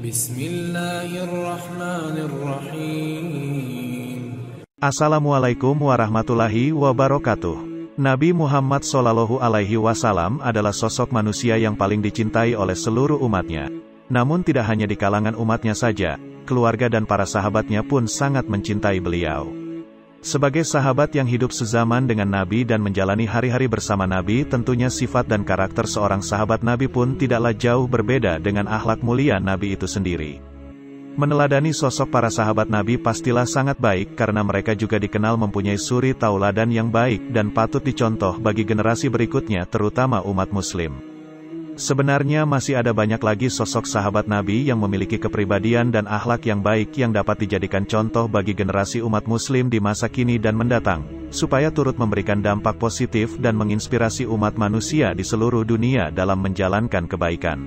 Bismillahirrahmanirrahim. Assalamualaikum warahmatullahi wabarakatuh. Nabi Muhammad SAW adalah sosok manusia yang paling dicintai oleh seluruh umatnya. Namun tidak hanya di kalangan umatnya saja, keluarga dan para sahabatnya pun sangat mencintai beliau. Sebagai sahabat yang hidup sezaman dengan Nabi dan menjalani hari-hari bersama Nabi, tentunya sifat dan karakter seorang sahabat Nabi pun tidaklah jauh berbeda dengan akhlak mulia Nabi itu sendiri. Meneladani sosok para sahabat Nabi pastilah sangat baik karena mereka juga dikenal mempunyai suri tauladan yang baik dan patut dicontoh bagi generasi berikutnya, terutama umat muslim. Sebenarnya masih ada banyak lagi sosok sahabat Nabi yang memiliki kepribadian dan akhlak yang baik yang dapat dijadikan contoh bagi generasi umat muslim di masa kini dan mendatang, supaya turut memberikan dampak positif dan menginspirasi umat manusia di seluruh dunia dalam menjalankan kebaikan.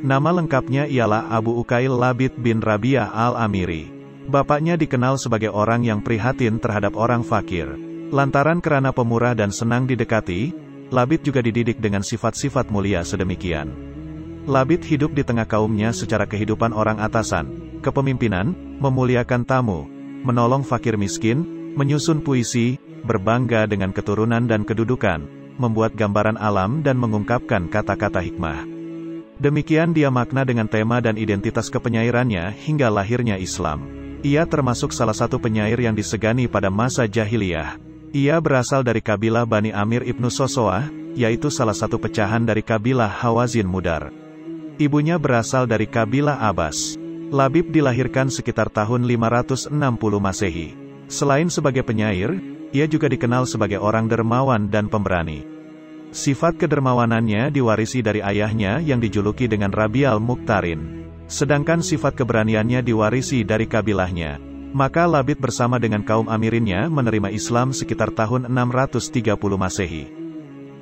Nama lengkapnya ialah Abu Ukail Labid bin Rabi'ah al-Amiri. Bapaknya dikenal sebagai orang yang prihatin terhadap orang fakir. Lantaran kerana pemurah dan senang didekati, Labid juga dididik dengan sifat-sifat mulia sedemikian. Labid hidup di tengah kaumnya secara kehidupan orang atasan, kepemimpinan, memuliakan tamu, menolong fakir miskin, menyusun puisi, berbangga dengan keturunan dan kedudukan, membuat gambaran alam dan mengungkapkan kata-kata hikmah. Demikian dia makna dengan tema dan identitas kepenyairannya hingga lahirnya Islam. Ia termasuk salah satu penyair yang disegani pada masa jahiliyah. Ia berasal dari kabilah Bani Amir ibnu Sosowah, yaitu salah satu pecahan dari kabilah Hawazin Mudar. Ibunya berasal dari kabilah Abbas. Labib dilahirkan sekitar tahun 560 Masehi. Selain sebagai penyair, ia juga dikenal sebagai orang dermawan dan pemberani. Sifat kedermawanannya diwarisi dari ayahnya yang dijuluki dengan Rabi'al Mukhtarin. Sedangkan sifat keberaniannya diwarisi dari kabilahnya. Maka Labid bersama dengan kaum amirinnya menerima Islam sekitar tahun 630 Masehi.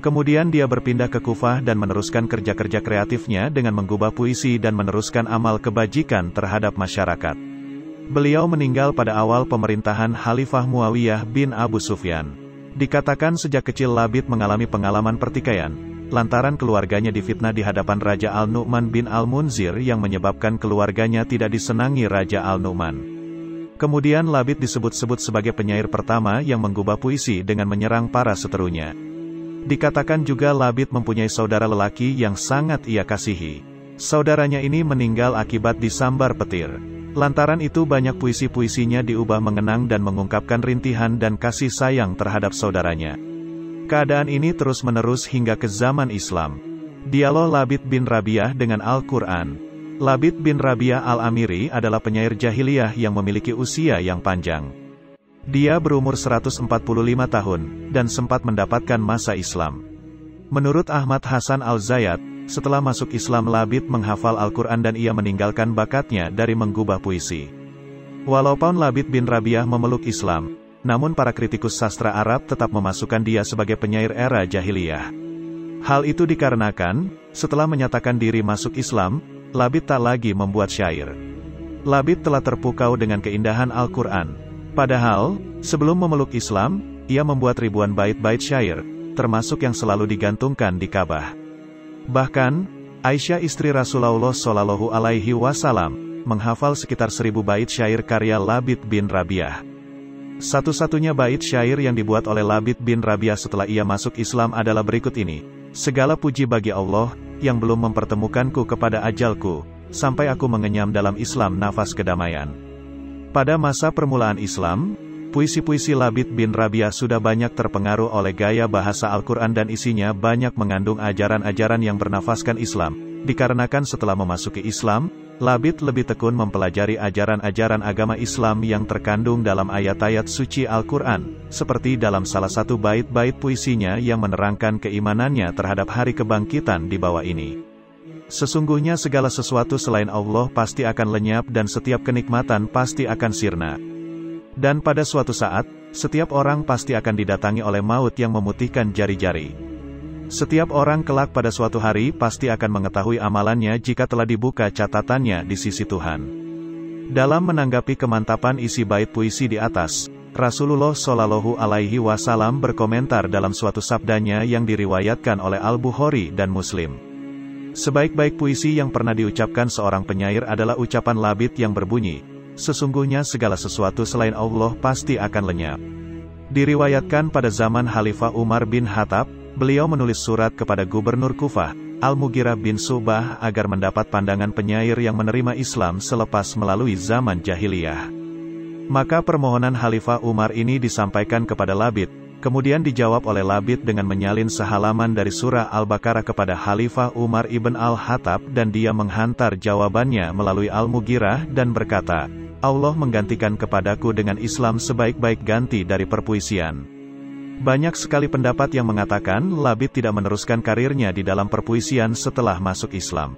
Kemudian dia berpindah ke Kufah dan meneruskan kerja-kerja kreatifnya dengan menggubah puisi dan meneruskan amal kebajikan terhadap masyarakat. Beliau meninggal pada awal pemerintahan Khalifah Muawiyah bin Abu Sufyan. Dikatakan sejak kecil Labid mengalami pengalaman pertikaian, lantaran keluarganya difitnah di hadapan Raja Al-Nu'man bin Al-Munzir yang menyebabkan keluarganya tidak disenangi Raja Al-Nu'man. Kemudian Labid disebut-sebut sebagai penyair pertama yang menggubah puisi dengan menyerang para seterunya. Dikatakan juga Labid mempunyai saudara lelaki yang sangat ia kasihi. Saudaranya ini meninggal akibat disambar petir. Lantaran itu banyak puisi-puisinya diubah mengenang dan mengungkapkan rintihan dan kasih sayang terhadap saudaranya. Keadaan ini terus-menerus hingga ke zaman Islam. Dialog Labid bin Rabi'ah dengan Al-Quran. Labid bin Rabi'ah al-Amiri adalah penyair jahiliyah yang memiliki usia yang panjang. Dia berumur 145 tahun, dan sempat mendapatkan masa Islam. Menurut Ahmad Hasan al-Zayat, setelah masuk Islam Labid menghafal Al-Quran dan ia meninggalkan bakatnya dari menggubah puisi. Walaupun Labid bin Rabi'ah memeluk Islam, namun para kritikus sastra Arab tetap memasukkan dia sebagai penyair era jahiliyah. Hal itu dikarenakan, setelah menyatakan diri masuk Islam, Labid tak lagi membuat syair. Labid telah terpukau dengan keindahan Al-Quran. Padahal, sebelum memeluk Islam, ia membuat ribuan bait-bait syair, termasuk yang selalu digantungkan di Ka'bah. Bahkan, Aisyah istri Rasulullah SAW, menghafal sekitar 1000 bait syair karya Labid bin Rabi'ah. Satu-satunya bait syair yang dibuat oleh Labid bin Rabi'ah setelah ia masuk Islam adalah berikut ini. Segala puji bagi Allah, yang belum mempertemukanku kepada ajalku, sampai aku mengenyam dalam Islam nafas kedamaian. Pada masa permulaan Islam, puisi-puisi Labid bin Rabi'ah sudah banyak terpengaruh oleh gaya bahasa Al-Quran dan isinya banyak mengandung ajaran-ajaran yang bernafaskan Islam. Dikarenakan setelah memasuki Islam, Labid lebih tekun mempelajari ajaran-ajaran agama Islam yang terkandung dalam ayat-ayat suci Al-Quran, seperti dalam salah satu bait-bait puisinya yang menerangkan keimanannya terhadap hari kebangkitan di bawah ini. Sesungguhnya segala sesuatu selain Allah pasti akan lenyap dan setiap kenikmatan pasti akan sirna. Dan pada suatu saat, setiap orang pasti akan didatangi oleh maut yang memutihkan jari-jari. Setiap orang kelak pada suatu hari pasti akan mengetahui amalannya jika telah dibuka catatannya di sisi Tuhan. Dalam menanggapi kemantapan isi bait puisi di atas, Rasulullah SAW berkomentar dalam suatu sabdanya yang diriwayatkan oleh Al-Bukhari dan Muslim. Sebaik-baik puisi yang pernah diucapkan seorang penyair adalah ucapan Labid yang berbunyi, "Sesungguhnya segala sesuatu selain Allah pasti akan lenyap." Diriwayatkan pada zaman Khalifah Umar bin Khattab, beliau menulis surat kepada Gubernur Kufah, Al-Mughirah bin Syu'bah agar mendapat pandangan penyair yang menerima Islam selepas melalui zaman jahiliyah. Maka permohonan Khalifah Umar ini disampaikan kepada Labid, kemudian dijawab oleh Labid dengan menyalin sehalaman dari surah Al-Baqarah kepada Khalifah Umar ibn al-Khattab dan dia menghantar jawabannya melalui Al-Mughirah dan berkata, "Allah menggantikan kepadaku dengan Islam sebaik-baik ganti dari perpuisian." Banyak sekali pendapat yang mengatakan Labid tidak meneruskan karirnya di dalam perpuisian setelah masuk Islam.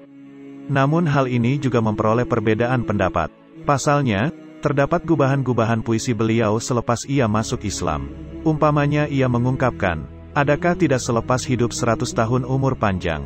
Namun hal ini juga memperoleh perbedaan pendapat. Pasalnya, terdapat gubahan-gubahan puisi beliau selepas ia masuk Islam. Umpamanya ia mengungkapkan, "Adakah tidak selepas hidup 100 tahun umur panjang?"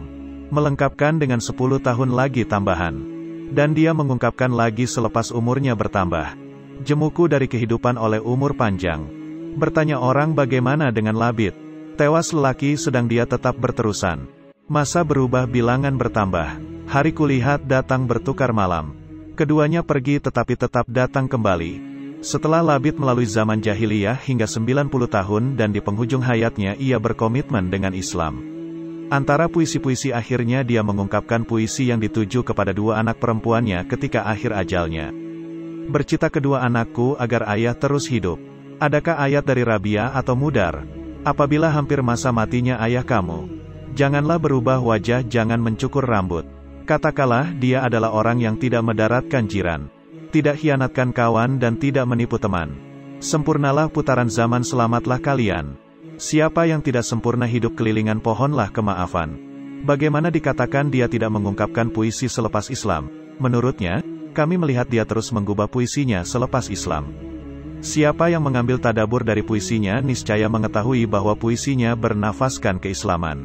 Melengkapkan dengan 10 tahun lagi tambahan. Dan dia mengungkapkan lagi selepas umurnya bertambah, "Jemuku dari kehidupan oleh umur panjang." Bertanya orang bagaimana dengan Labid? Tewas lelaki sedang dia tetap berterusan. Masa berubah bilangan bertambah. Hari kulihat datang bertukar malam. Keduanya pergi tetapi tetap datang kembali. Setelah Labid melalui zaman jahiliyah hingga 90 tahun dan di penghujung hayatnya ia berkomitmen dengan Islam. Antara puisi-puisi akhirnya dia mengungkapkan puisi yang dituju kepada dua anak perempuannya ketika akhir ajalnya. "Bercita kedua anakku agar ayah terus hidup. Adakah ayat dari Rabi'ah atau Mudar? Apabila hampir masa matinya ayah kamu, janganlah berubah wajah, jangan mencukur rambut. Katakanlah dia adalah orang yang tidak mendaratkan jiran, tidak hianatkan kawan dan tidak menipu teman. Sempurnalah putaran zaman, selamatlah kalian. Siapa yang tidak sempurna hidup kelilingan pohonlah kemaafan." Bagaimana dikatakan dia tidak mengungkapkan puisi selepas Islam? Menurutnya, kami melihat dia terus menggubah puisinya selepas Islam. Siapa yang mengambil tadabur dari puisinya niscaya mengetahui bahwa puisinya bernafaskan keislaman.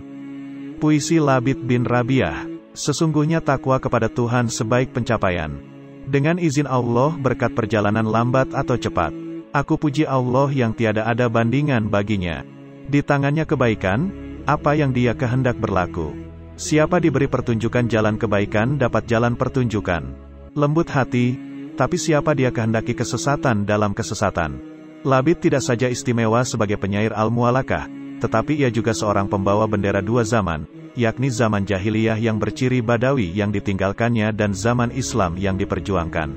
Puisi Labid bin Rabi'ah, "Sesungguhnya takwa kepada Tuhan sebaik pencapaian. Dengan izin Allah berkat perjalanan lambat atau cepat. Aku puji Allah yang tiada ada bandingan baginya. Di tangannya kebaikan, apa yang dia kehendak berlaku. Siapa diberi pertunjukan jalan kebaikan dapat jalan pertunjukan. Lembut hati, tapi siapa dia kehendaki kesesatan dalam kesesatan." Labid tidak saja istimewa sebagai penyair al-mu'allaqah, tetapi ia juga seorang pembawa bendera dua zaman, yakni zaman jahiliyah yang berciri Badawi yang ditinggalkannya dan zaman Islam yang diperjuangkan.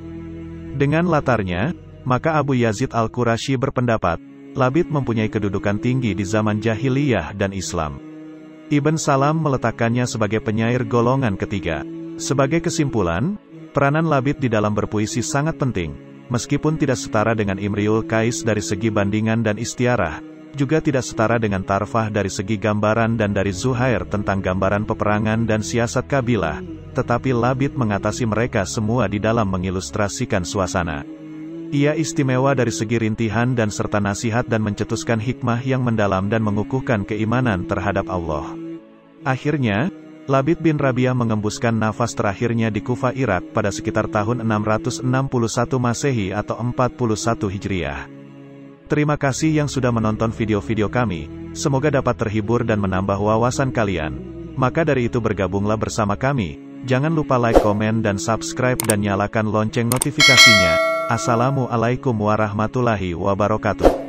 Dengan latarnya, maka Abu Yazid al-Qurasyi berpendapat, Labid mempunyai kedudukan tinggi di zaman jahiliyah dan Islam. Ibn Salam meletakkannya sebagai penyair golongan ketiga. Sebagai kesimpulan, peranan Labid di dalam berpuisi sangat penting, meskipun tidak setara dengan Imriul Qais dari segi bandingan dan istiarah, juga tidak setara dengan Tarfah dari segi gambaran dan dari Zuhair tentang gambaran peperangan dan siasat kabilah, tetapi Labid mengatasi mereka semua di dalam mengilustrasikan suasana. Ia istimewa dari segi rintihan dan serta nasihat dan mencetuskan hikmah yang mendalam dan mengukuhkan keimanan terhadap Allah. Akhirnya, Labid bin Rabi'ah mengembuskan nafas terakhirnya di Kufah, Irak pada sekitar tahun 661 Masehi atau 41 Hijriah. Terima kasih yang sudah menonton video-video kami, semoga dapat terhibur dan menambah wawasan kalian. Maka dari itu bergabunglah bersama kami, jangan lupa like, komen dan subscribe dan nyalakan lonceng notifikasinya. Assalamualaikum warahmatullahi wabarakatuh.